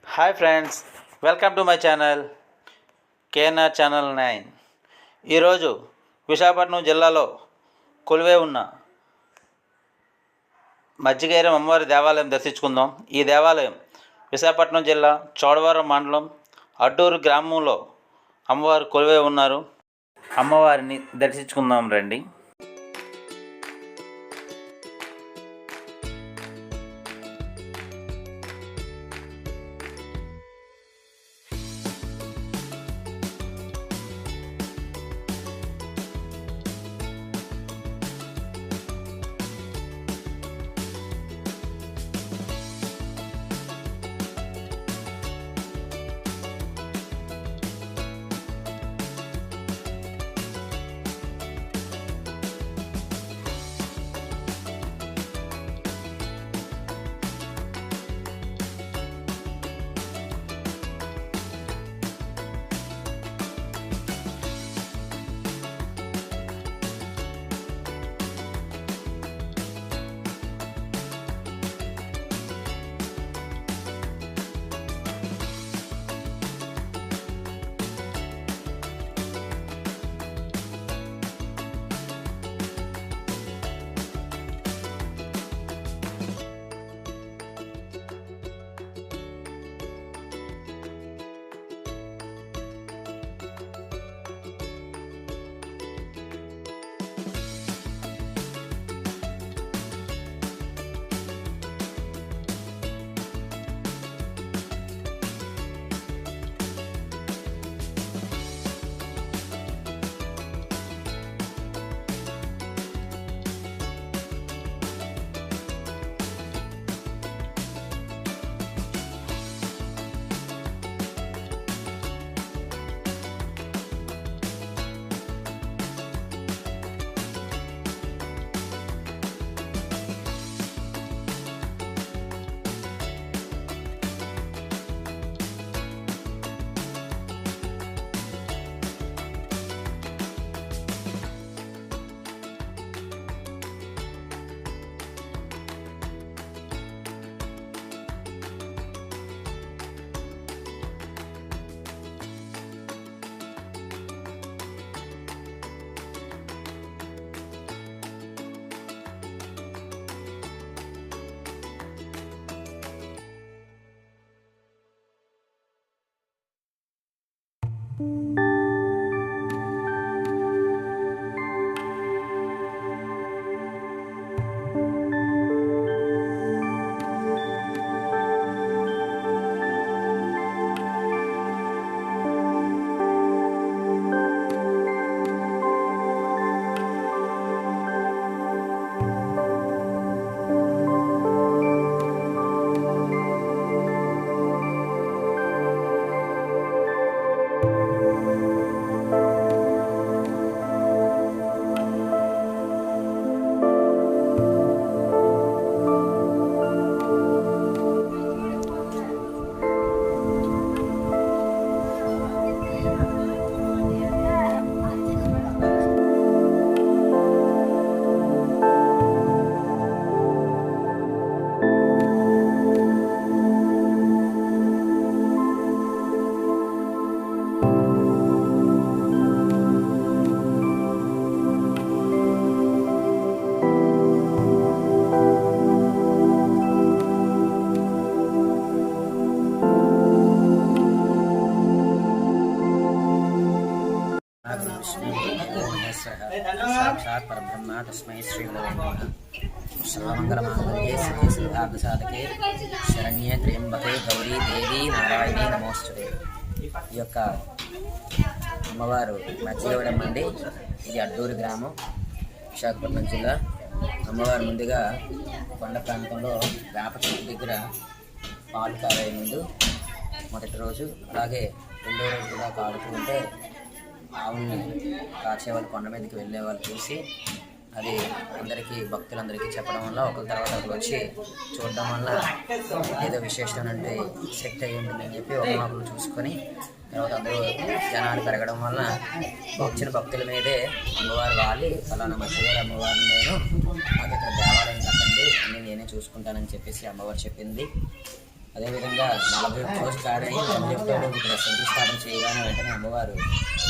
Hi friends, welcome to my channel KNR channel 9. ఈరోజు విశాఖపట్నం జిల్లాలో కొలువై ఉన్న మజ్జిగైరం అమ్మవారి దేవాలయం దర్శించుకుందాం. ఈ దేవాలయం విశాఖపట్నం జిల్లా చోడవరం మండలం అడ్డూరు గ్రామంలో అమ్మవారు కొలువై ఉన్నారు. అమ్మవారిని దర్శించుకుందాం రండి. साक्षात् परब्रह्म तस्मै श्री गुरवे नमः। सर्वमंगलमांगल्ये शिवे सर्वार्थसाधके शरण्ये त्र्यंबके गौरी देवी नारायणी नमोस्तुते। ఈ యొక్క అమ్మవారు మజ్జిగవరం అండి. ఇది అడ్డూరు గ్రామం, విశాఖపట్నం జిల్లా. అమ్మవారు ముందుగా కొండ ప్రాంతంలో వేప చెట్టు దగ్గర పాలు కారే ముందు మొదటి రోజు, అలాగే రెండో రోజు కూడా కాడుతూ ఉంటే ఆవుల్ని కాచేవాళ్ళు కొండ మీదకి వెళ్ళే వాళ్ళు చూసి అది అందరికీ భక్తులందరికీ చెప్పడం వల్ల ఒకరి తర్వాత ఒకరు వచ్చి చూడడం వల్ల ఏదో విశేషం అంటే శక్తి అయ్యి ఉంటుందని చెప్పి ఒకరినొకరు చూసుకొని తర్వాత అందరూ జనాలు పెరగడం వల్ల వచ్చిన భక్తుల మీదే అమ్మవారు వాలి ఫలానా మధ్యగారు అమ్మవారిని నేను నాకు ఇక్కడ దేవాలయం కట్టండి అన్నీ నేనే చూసుకుంటానని చెప్పేసి అమ్మవారు చెప్పింది. అదేవిధంగా 41 రోజు కారై 41వ రోజు ఇక్కడ శంకుస్థాపన చేయగానే వెంటనే అమ్మవారు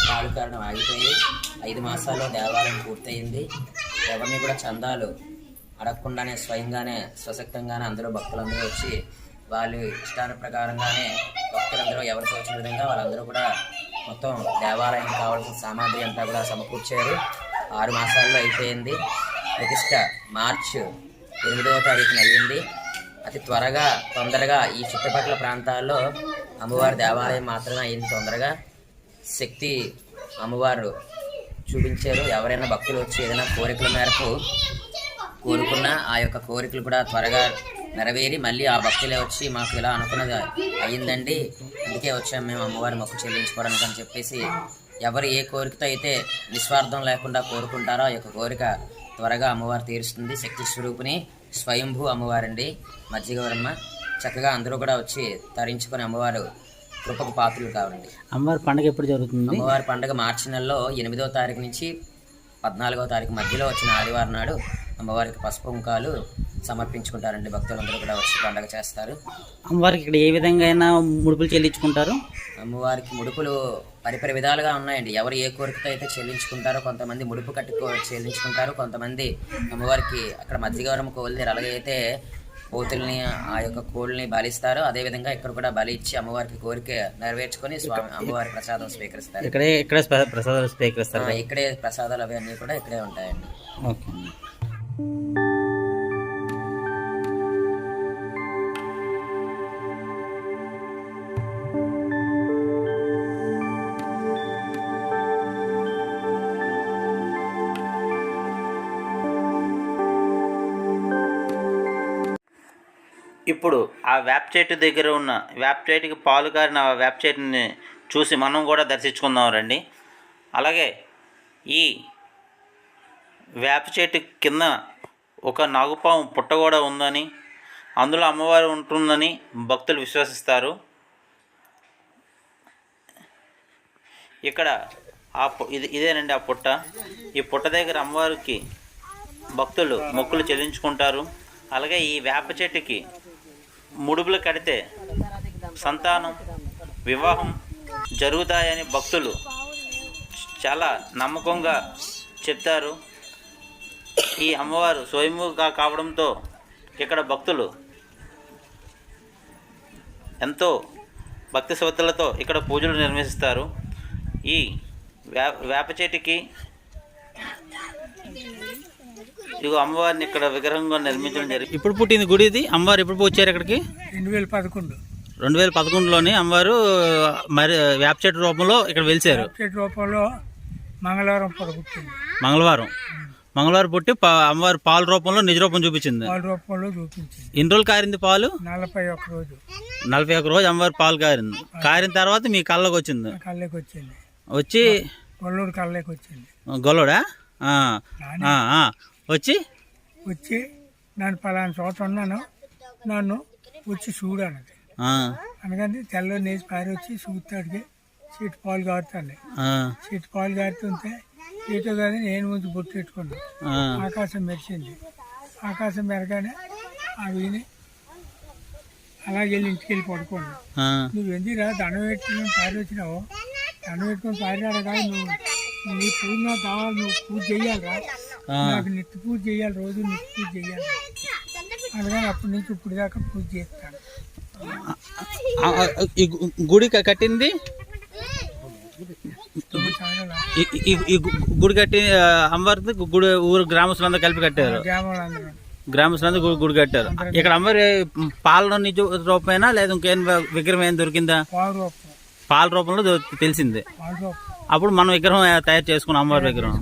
కాలు కారణం ఆగిపోయి 5 మాసాల్లో దేవాలయం పూర్తయింది. ఎవరిని కూడా చందాలు అడగకుండానే స్వయంగానే స్వశక్తంగానే అందరూ భక్తులందరూ వచ్చి వాళ్ళు ఇష్టాల ప్రకారంగానే భక్తులందరూ ఎవరికి వచ్చిన విధంగా వాళ్ళందరూ కూడా మొత్తం దేవాలయానికి కావాల్సిన సామాగ్రి అంతా కూడా సమకూర్చారు. 6 మాసాల్లో అయిపోయింది. ప్రతిష్ట మార్చి 8వ తారీఖున అయ్యింది. అతి తొందరగా ఈ చుట్టుపక్కల ప్రాంతాల్లో అమ్మవారి దేవాలయం మాత్రమే అయింది. తొందరగా శక్తి అమ్మవారు చూపించారు. ఎవరైనా భక్తులు వచ్చి ఏదైనా కోరికల మేరకు కోరుకున్నా ఆ యొక్క కోరికలు కూడా త్వరగా నెరవేరి మళ్ళీ ఆ భక్తులే వచ్చి మాకు ఇలా అనుకున్నది అయ్యిందండి, అందుకే వచ్చాము మేము అమ్మవారి మొక్కు చెల్లించుకోవడానికి అని చెప్పేసి ఎవరు ఏ కోరికతో అయితే నిస్వార్థం లేకుండా కోరుకుంటారో ఆ యొక్క కోరిక త్వరగా అమ్మవారు తీరుస్తుంది. శక్తి స్వరూపిణి స్వయంభూ అమ్మవారండి మజ్జిగవరమ్మ. చక్కగా అందరూ కూడా వచ్చి తరించుకొని అమ్మవారు కృపకు పాత్రలు కావాలండి. అమ్మవారి పండుగ ఎప్పుడు జరుగుతుంది? అమ్మవారి పండుగ మార్చి నెలలో 8వ తారీఖు నుంచి 14వ తారీఖు మధ్యలో వచ్చిన ఆదివారం నాడు అమ్మవారికి పసుపు కుంకాలు సమర్పించుకుంటారండి. భక్తులందరూ కూడా వచ్చి పండుగ చేస్తారు. అమ్మవారికి ఇక్కడ ఏ విధంగా అయినా ముడుపులు చెల్లించుకుంటారు? అమ్మవారికి ముడుపులు పరిపరి విధాలుగా ఉన్నాయండి. ఎవరు ఏ కోరికతో అయితే చెల్లించుకుంటారో కొంతమంది ముడుపు చెల్లించుకుంటారు, కొంతమంది అమ్మవారికి అక్కడ మజ్జిగవరం కోల్దేరు అలాగైతే పోతుల్ని ఆ యొక్క కోళ్ళని బలిస్తారు. అదేవిధంగా ఇక్కడ కూడా బలి ఇచ్చి అమ్మవారికి కోరిక నెరవేర్చుకొని స్వామి అమ్మవారి ప్రసాదం స్వీకరిస్తారు. ఇక్కడే ప్రసాదాలు స్వీకరిస్తారు. ఇక్కడే ప్రసాదాలు అవి అన్నీ కూడా ఇక్కడే ఉంటాయండి. ఓకే. ఇప్పుడు ఆ వేప చెట్టు దగ్గర ఉన్న వేప చెట్టుకి పాలు కారిన ఆ వేప చెట్టుని చూసి మనం కూడా దర్శించుకుందాం రండి. అలాగే ఈ వేప చెట్టు కింద ఒక నాగుపాము పుట్ట కూడా ఉందని, అందులో అమ్మవారు ఉంటుందని భక్తులు విశ్వసిస్తారు. ఇక్కడ ఇదేనండి ఆ పుట్ట. ఈ పుట్ట దగ్గర అమ్మవారికి భక్తులు మొక్కులు చెల్లించుకుంటారు. అలాగే ఈ వేప చెట్టుకి ముడుపులు కడితే సంతానం వివాహం జరుగుతాయని భక్తులు చాలా నమ్మకంగా చెప్తారు. ఈ అమ్మవారు స్వయంగా కావడంతో ఇక్కడ భక్తులు ఎంతో భక్తి శ్రద్ధలతో ఇక్కడ పూజలు నిర్వహిస్తారు. ఈ వేప చెట్టుకి ఇగో అమ్మవారిని ఇక్కడ విగ్రహంగా నిర్మించడం జరిగింది. ఇప్పుడు పుట్టింది గుడి ఇది. అమ్మవారు ఎప్పుడు వచ్చారు ఇక్కడికి? 2011లోని అమ్మవారు మరి వేప చెట్టు రూపంలో ఇక్కడ వెలిసారు. మంగళవారం పుట్టి అమ్మవారి పాల రూపంలో నిజ రూపం చూపించింది. ఎన్ని రోజులు కారింది పాలు? 41 రోజు అమ్మవారి పాలు కారింది. కారిన తర్వాత మీ కళ్ళకి వచ్చింది. వచ్చి గొల్లోడా వచ్చి నన్ను పలానా చోట ఉన్నాను, నన్ను వచ్చి చూడాను అనగానే తెల్ల నేసి పారి వచ్చి చూస్తాడికి సీటు పాలు కారుతాను. సీటు పాలు కారుతుంటే సీటు కానీ నేను ముందు బొట్టు పెట్టుకున్నాను. ఆకాశం మెరిచింది. ఆకాశం మెరగానే ఆ విని అలాగే వెళ్ళి ఇంటికి వెళ్ళి పడుకున్నాను. నువ్వు ఎందుకురా దండం పెట్టుకుని పారి వచ్చినావు, దండం పెట్టుకుని పారినాడు కానీ నువ్వు నీ పూజ కావాలి, నువ్వు పూజ చెయ్యాలిరా, నాకు నిత్య పూజ చేయాలి, రోజు నిత్య పూజ చేయాలి అనగానే అప్పటి నుంచి ఇప్పుడు దాకా పూజ చేస్తాను. గుడి కట్టింది ఈ గుడి కట్టి అమ్మవారి గుడి ఊరు గ్రామస్తులందరూ కలిపి కట్టారు. గ్రామస్తులందరూ గుడి కట్టారు. ఇక్కడ అమ్మవారి పాలన నిజ రూపమేనా లేదా ఇంకేం విగ్రహం ఏం దొరికిందా? పాల రూపంలో తెలిసింది. అప్పుడు మనం విగ్రహం తయారు చేసుకున్నాం అమ్మవారి విగ్రహం.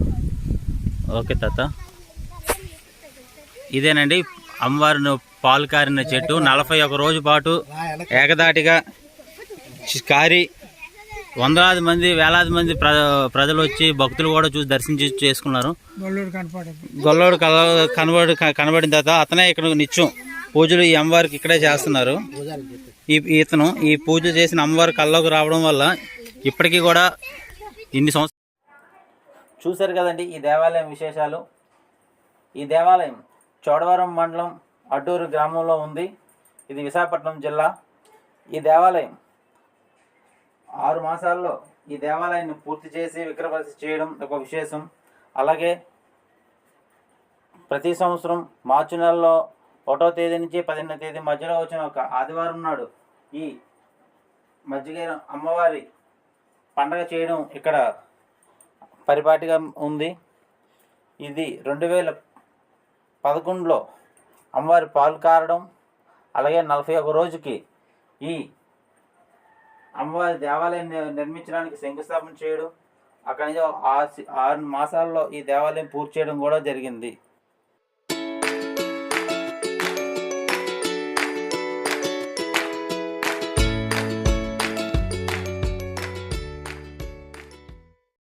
ఓకే తాత, ఇదేనండి అమ్మవారిని పాలు కారిన చెట్టు. 41 రోజు పాటు ఏకదాటిగా కారి వందలాది మంది వేలాది మంది ప్రజలు వచ్చి భక్తులు కూడా చూసి దర్శించి చేసుకున్నారు. గొల్లోడు కనబడిన తర్వాత అతనే ఇక్కడ నిత్యం పూజలు ఈ అమ్మవారికి ఇక్కడే చేస్తున్నారు. ఇతను ఈ పూజ చేసిన అమ్మవారి కల్లోకి రావడం వల్ల ఇప్పటికీ కూడా ఇన్ని సంవత్సరాలు చూశారు కదండి ఈ దేవాలయం విశేషాలు. ఈ దేవాలయం చోడవరం మండలం అడ్డూరు గ్రామంలో ఉంది. ఇది విశాఖపట్నం జిల్లా. ఈ దేవాలయం 6 మాసాల్లో ఈ దేవాలయాన్ని పూర్తి చేసి విగ్రహ ప్రతిష్ఠ చేయడం ఒక విశేషం. అలాగే ప్రతి సంవత్సరం మార్చి నెలలో 1వ తేదీ నుంచి 15వ తేదీ మధ్యలో వచ్చిన ఒక ఆదివారం నాడు ఈ మజ్జిగ అమ్మవారి పండగ చేయడం ఇక్కడ పరిపాటిగా ఉంది. ఇది 2011లో అమ్మవారి పాలు కారడం, అలాగే 41 రోజుకి ఈ అమ్మవారి దేవాలయాన్ని నిర్మించడానికి శంకుస్థాపన చేయడం, అక్కడి నుంచి 6 మాసాల్లో ఈ దేవాలయం పూర్తి చేయడం కూడా జరిగింది.